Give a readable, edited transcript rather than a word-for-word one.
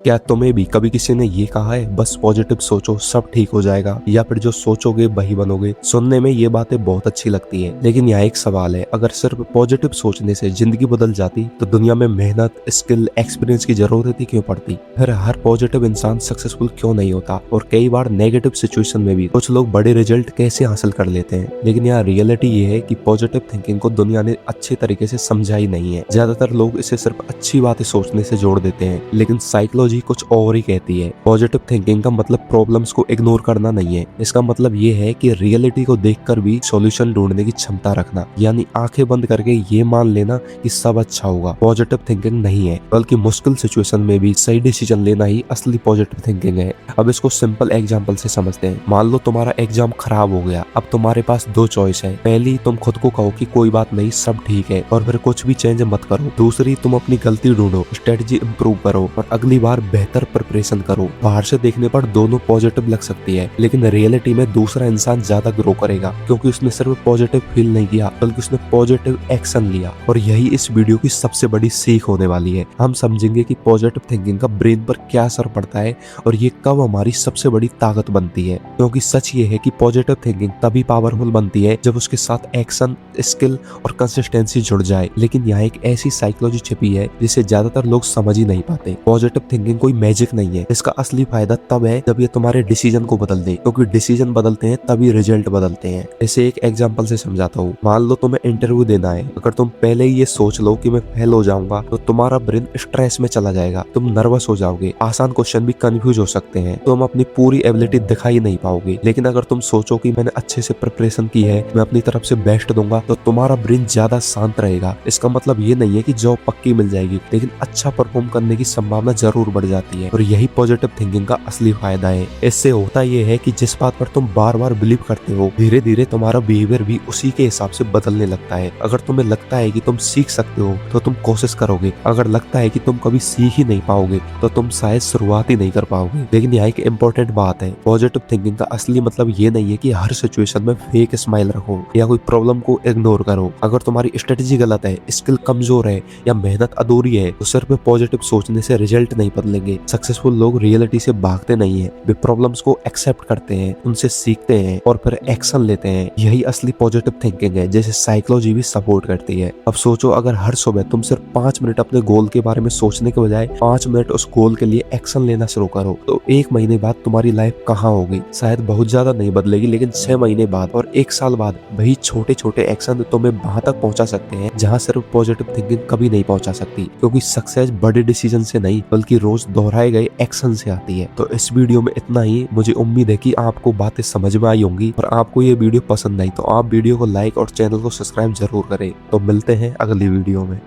क्या तुम्हें भी कभी किसी ने ये कहा है बस पॉजिटिव सोचो सब ठीक हो जाएगा, या फिर जो सोचोगे वही बनोगे? सुनने में ये बातें बहुत अच्छी लगती हैं, लेकिन यहाँ एक सवाल है, अगर सिर्फ पॉजिटिव सोचने से जिंदगी बदल जाती तो दुनिया में मेहनत, स्किल, एक्सपीरियंस की जरूरत ही क्यों पड़ती? फिर हर पॉजिटिव इंसान सक्सेसफुल क्यों नहीं होता? और कई बार नेगेटिव सिचुएशन में भी कुछ लोग बड़े रिजल्ट कैसे हासिल कर लेते हैं? लेकिन यहाँ रियलिटी ये है कि पॉजिटिव थिंकिंग को दुनिया ने अच्छे तरीके से समझा ही नहीं है। ज्यादातर लोग इसे सिर्फ अच्छी बातें सोचने से जोड़ देते हैं, लेकिन साइकोलॉजी कुछ और ही कहती है। पॉजिटिव थिंकिंग का मतलब प्रॉब्लम्स को इग्नोर करना नहीं है। इसका मतलब ये है कि रियलिटी को देखकर भी सॉल्यूशन ढूंढने की क्षमता रखना, यानी आंखें बंद करके ये मान लेना कि सब अच्छा होगा। पॉजिटिव थिंकिंग नहीं है, बल्कि मुश्किल सिचुएशन में भी सही डिसीजन लेना ही असली पॉजिटिव थिंकिंग है। अब इसको सिंपल एग्जांपल से समझते हैं। मान लो तुम्हारा एग्जाम खराब हो गया। अब तुम्हारे पास दो चॉइस है। पहली, तुम खुद को कहो कि कोई बात नहीं, सब ठीक है, और फिर कुछ भी चेंज मत करो। दूसरी, तुम अपनी गलती ढूंढो, स्ट्रेटजी इंप्रूव करो और अगली बार बेहतर प्रिपरेशन करो। बाहर से देखने पर दोनों पॉजिटिव लग सकती है, लेकिन रियलिटी में दूसरा इंसान ज्यादा ग्रो करेगा, क्योंकि उसने सिर्फ पॉजिटिव फील नहीं किया, बल्कि उसने पॉजिटिव एक्शन लिया। और यही इस वीडियो की सबसे बड़ी सीख होने वाली है। हम समझेंगे कि पॉजिटिव थिंकिंग का ब्रेन पर क्या असर पड़ता है और ये कब हमारी सबसे बड़ी ताकत बनती है। क्योंकि सच ये है कि पॉजिटिव थिंकिंग तभी पावरफुल बनती है जब उसके साथ एक्शन, स्किल और कंसिस्टेंसी जुड़ जाए। लेकिन यहाँ एक ऐसी साइकोलॉजी छिपी है जिसे ज्यादातर लोग समझ ही नहीं पाते। पॉजिटिव थिंकिंग कोई मैजिक नहीं है। इसका असली फायदा तब है जब ये तुम्हारे डिसीजन को बदल दे, क्योंकि डिसीजन बदलते हैं तभी रिजल्ट बदलते हैं। इसे एक एग्जांपल से समझाता हूँ। मान लो तुम्हें इंटरव्यू देना है। अगर तुम पहले ही ये सोच लो कि मैं फेल हो जाऊंगा, तो तुम्हारा ब्रेन स्ट्रेस में चला जाएगा, तुम नर्वस हो जाओगे, आसान क्वेश्चन भी कंफ्यूज हो सकते हैं, तुम अपनी पूरी एबिलिटी दिखा ही नहीं पाओगे। लेकिन अगर तुम सोचो कि मैंने अच्छे से प्रिपरेशन की है, मैं अपनी तरफ से बेस्ट दूंगा, तो तुम्हारा ब्रेन ज्यादा शांत रहेगा। इसका मतलब ये नहीं है कि जॉब पक्की मिल जाएगी, लेकिन अच्छा परफॉर्म करने की संभावना जरूर बढ़ जाती है। और यही पॉजिटिव थिंकिंग का असली फायदा है। इससे होता यह है कि जिस बात पर तुम बार बार बिलीव करते हो, धीरे धीरे तुम्हारा बिहेवियर भी उसी के हिसाब से बदलने लगता है। अगर तुम्हें लगता है कि तुम सीख सकते हो, तो तुम कोशिश करोगे। अगर लगता है कि तुम कभी सीख ही नहीं पाओगे, तो तुम शायद शुरुआत ही नहीं कर पाओगे। लेकिन यहाँ एक इम्पोर्टेंट बात है, पॉजिटिव थिंकिंग का असली मतलब ये नहीं है कि हर सिचुएशन में फेक स्माइल रखो या कोई प्रॉब्लम को इग्नोर करो। अगर तुम्हारी स्ट्रेटेजी गलत है, स्किल कमजोर है या मेहनत अधूरी है, तो सिर्फ पॉजिटिव सोचने से रिजल्ट नहीं बदलेंगे। सक्सेसफुल लोग रियलिटी से भागते नहीं है, वे प्रॉब्लम्स को एक्सेप्ट करते हैं, उनसे सीखते हैं और फिर एक्शन लेते हैं। यही असली पॉजिटिव थिंकिंग है, जैसे साइकोलॉजी भी सपोर्ट करती है। अब सोचो, अगर हर सुबह तुम सिर्फ 5 मिनट अपने गोल के बारे में सोचने के बजाय 5 मिनट उस गोल के लिए एक्शन लेना शुरू करो, तो 1 महीने बाद तुम्हारी लाइफ कहाँ होगी? शायद बहुत ज्यादा नहीं बदलेगी, लेकिन 6 महीने बाद और 1 साल बाद वही छोटे छोटे एक्शन तुम्हें वहां तक पहुंचा सकते हैं जहां सिर्फ पॉजिटिव थिंकिंग कभी नहीं पहुंचा सकती। क्योंकि सक्सेस बड़े डिसीजन से नहीं, बल्कि रोज दोहराए गए एक्शन से आती है। तो इस वीडियो में इतना ही। मुझे उम्मीद है कि आपको बातें समझ में आई होंगी, और आपको ये वीडियो पसंद आई तो आप वीडियो को लाइक और चैनल को सब्सक्राइब जरूर करें। तो मिलते हैं अगली वीडियो में।